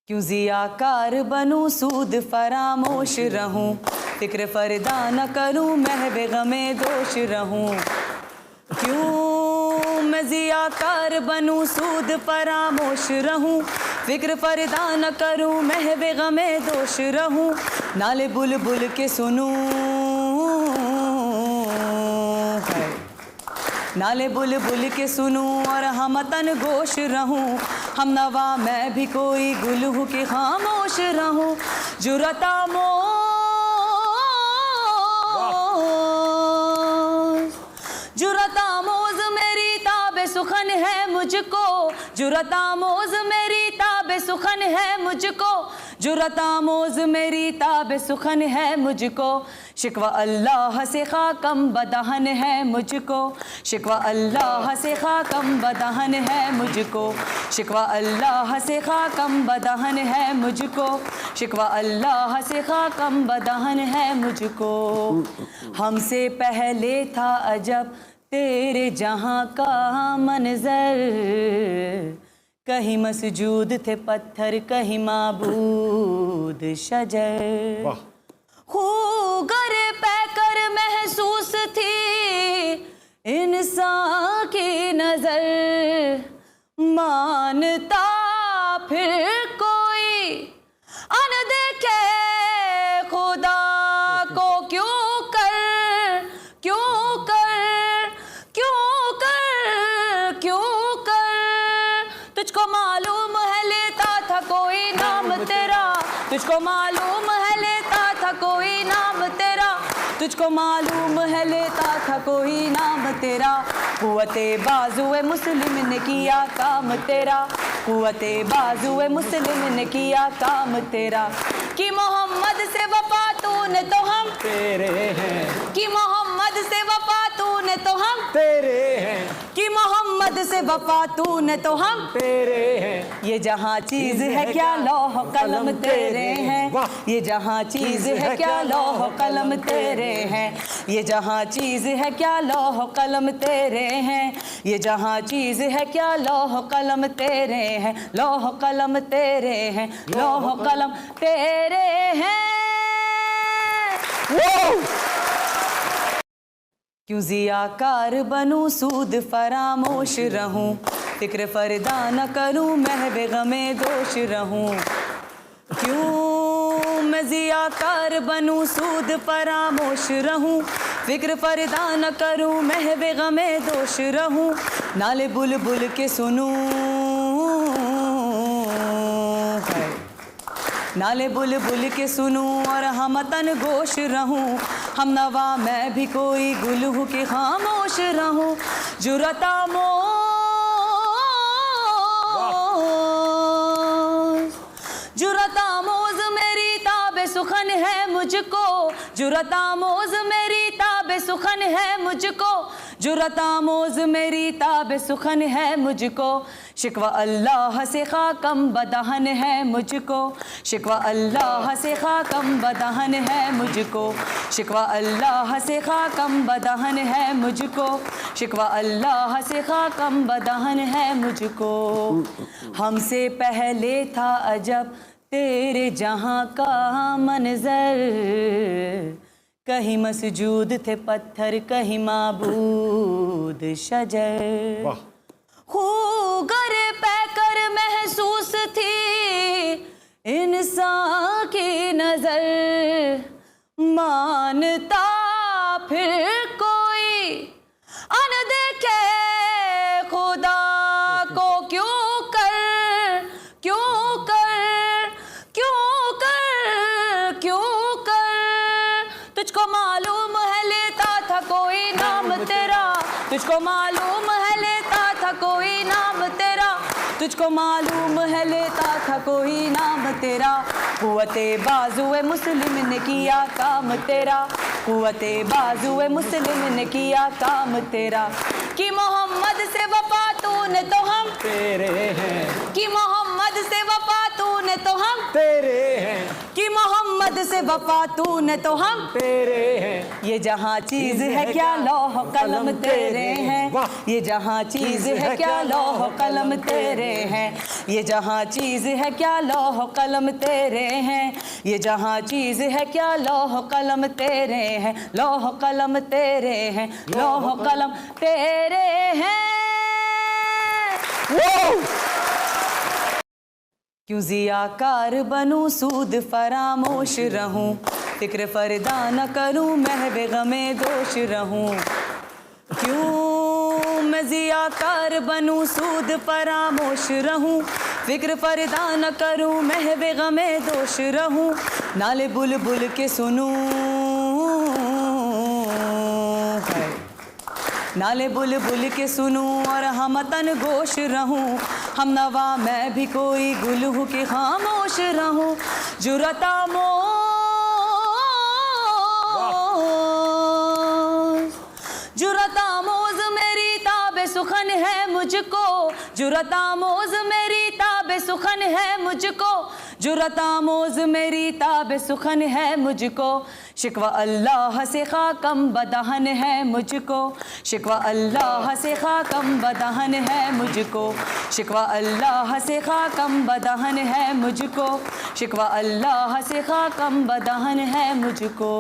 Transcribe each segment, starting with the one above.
क्यों ज़ियाकार बनूं सूद फरामोश रहूं, फिक्र फरदा न करूं महवे गमे दोष रहूं। क्यों मैं ज़ियाकार बनूं सूद फरामोश रहूं, फिक्र फरदा न करूं महवे गमे दोष रहूं। नाले बुलबुल के सुनूं, नाले बुलबुल के सुनूं और हम तन गोश रहूं। हम नवा मैं भी कोई गुल हूँ कि खामोश रहूं। जुरता मोज मेरी ताबे सुखन है मुझको, जुरता मोज मेरी ताबे सुखन है मुझको, जुरता मोज मेरी ताबे सुखन है मुझको। शिकवा अल्लाह से खाकम बदहन है मुझको, शिकवा अल्लाह से खाकम बदहन है मुझको, शिकवा अल्लाह से खाकम बदहन है मुझको, शिकवा अल्लाह से खाकम बदहन है मुझको। हमसे पहले था अजब तेरे जहाँ का मंजर, कहीं मसजूद थे पत्थर कहीं माबूद शजर। खूगर पैकर महसूस थी इंसान की नजर, मानता फिर कोई अनदेखे खुदा को क्यों कर, क्यों कर, क्यों कर, क्यों कर। तुझको मालूम है लेता था कोई नाम तेरा, तुझको मालूम है लेता था कोई नाम तेरा, तुझको मालूम है लेता था कोई नाम तेरा। कुव्वते बाजुए मुस्लिम ने किया काम तेरा, कुव्वते बाजुए मुस्लिम ने किया काम तेरा। कि मोहम्मद से वफा तूने तो हम तेरे हैं, कि मोहम्मद से वफा तूने तो हम तेरे हैं, कि मोहम्मद से वफा तूने तो हम तेरे हैं। ये जहाँ चीज है क्या लौह कलम तेरे हैं, ये जहाँ चीज है क्या लौह कलम तेरे हैं, ये जहाँ चीज है क्या लौह कलम तेरे हैं, ये जहाँ चीज है क्या लौह कलम तेरे हैं, लौह कलम तेरे हैं, लौह कलम तेरे हैं। क्यों ज़ियाकार बनूं सूद फरामोश रहूं, फिक्र फरदा न करूं महवे गमे दोष रहूं। क्यों मैं ज़ियाकार बनूं सूद फरामोश रहूं, फिक्र फरदा न करूं महवे गमे दोष रहूं। नाले बुलबुल के सुनूं, नाले बुलबुल के सुनूं और हम तन गोश रहूं। हम नवा मैं भी कोई गुल हूँ कि खामोश रहूं। जुरता मोज मेरी ताबे सुखन है मुझको, जुरता मोज मेरी ताबे सुखन है मुझको, जुरता मोज मेरी ताबे सुखन है मुझको। शिकवा अल्लाह से खाकम बदहन है मुझको, शिकवा अल्लाह से खाकम बदहन है मुझको, शिकवा अल्लाह से खाकम बदहन है मुझको, शिकवा अल्लाह से खाकम बदहन है मुझको। हमसे पहले था अजब तेरे जहाँ का मंजर, कहीं मसजूद थे पत्थर कहीं माबूद शजर। खूगर पैकर महसूस थी इंसान की नजर, मानता फिर कोई अनदेखे खुदा को क्यों कर, क्यों कर, क्यों कर, क्यों कर। तुझको मालूम है लेता था कोई नाम तेरा, तुझको मालूम है लेता था कोई नाम तेरा, तुझको मालूम है लेता था कोई नाम तेरा। कुव्वते बाजुए मुस्लिम ने किया काम तेरा, कुव्वते बाजुए मुस्लिम ने किया काम तेरा। कि मोहम्मद से वफा तूने तो हम तेरे हैं, कि मोहम्मद से वफा तूने तो हम तेरे हैं, कि मोहम्मद मोहम्मद से वफा तूने तो हम तेरे हैं। ये जहाँ चीज है क्या लौह कलम तेरे हैं, ये जहाँ चीज है क्या लौह कलम तेरे हैं, ये जहाँ चीज है क्या लौह कलम तेरे हैं, ये जहाँ चीज है क्या लौह कलम तेरे हैं, लौह कलम तेरे हैं, लौह कलम तेरे हैं। क्यों ज़ियाकार बनूं सूद फरामोश रहूं, फिक्र फरदा न करूं महवे गमे दोष रहूं। क्यों मैं ज़ियाकार बनूं सूद फरामोश रहूं, फिक्र फरदा न करूं महवे गमे दोष रहूं। नाले बुलबुल के सुनूं, नाले बुलबुल के सुनूं और हम तन गोश रहूं। हम नवा मैं भी कोई गुल हूँ कि खामोश रहूं। जुरता मोज मेरी ताबे सुखन है मुझको, जुरता मोज मेरी ताबे सुखन है मुझको, जुरता मोज मेरी ताबे सुखन है मुझको। शिकवा अल्लाह से खाकम बदहन है मुझको, शिकवा अल्लाह से खाकम बदहन है मुझको, शिकवा अल्लाह से खाकम बदहन है मुझको, शिकवा अल्लाह से खाकम बदहन है मुझको।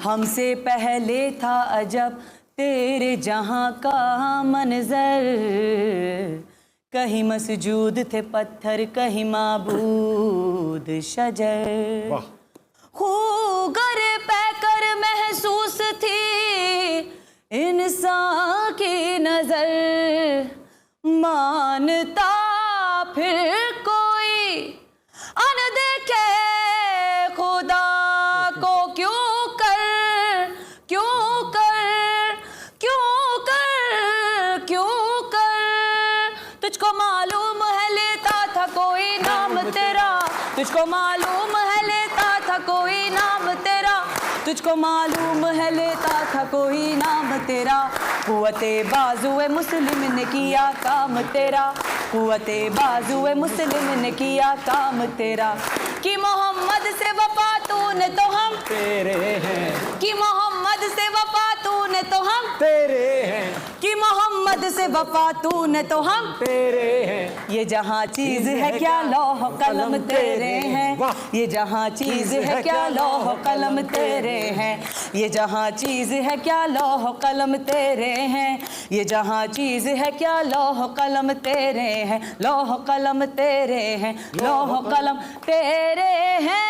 हमसे पहले था अजब तेरे जहाँ का मंजर, कहीं मसजूद थे पत्थर कहीं माबूद शजर। खूगर पैकर महसूस थी इंसान की नजर, मानता फिर कोई अनदेखे खुदा को क्यों कर, क्यों कर, क्यों कर, क्यों कर। तुझको मालूम है लेता था कोई नाम तेरा, तुझको मालूम है लेता था कोई नाम तेरा, तुझको मालूम है लेता था कोई नाम तेरा। कुव्वते बाजुए मुस्लिम ने किया काम तेरा, कुव्वते बाजुए मुस्लिम ने किया काम तेरा। कि मोहम्मद से वफा तूने तो हम तेरे हैं, कि मोहम्मद से वफा तूने तो हम तेरे हैं, कि मोहम्मद से वफा तूने तो हम तेरे हैं। ये जहाँ चीज है क्या लौह कलम तेरे हैं, ये जहाँ चीज है क्या लौह कलम तेरे हैं, ये जहाँ चीज है क्या लौह कलम तेरे हैं, ये जहाँ चीज है क्या लौह कलम तेरे हैं, लौह कलम तेरे हैं, लौह कलम तेरे हैं।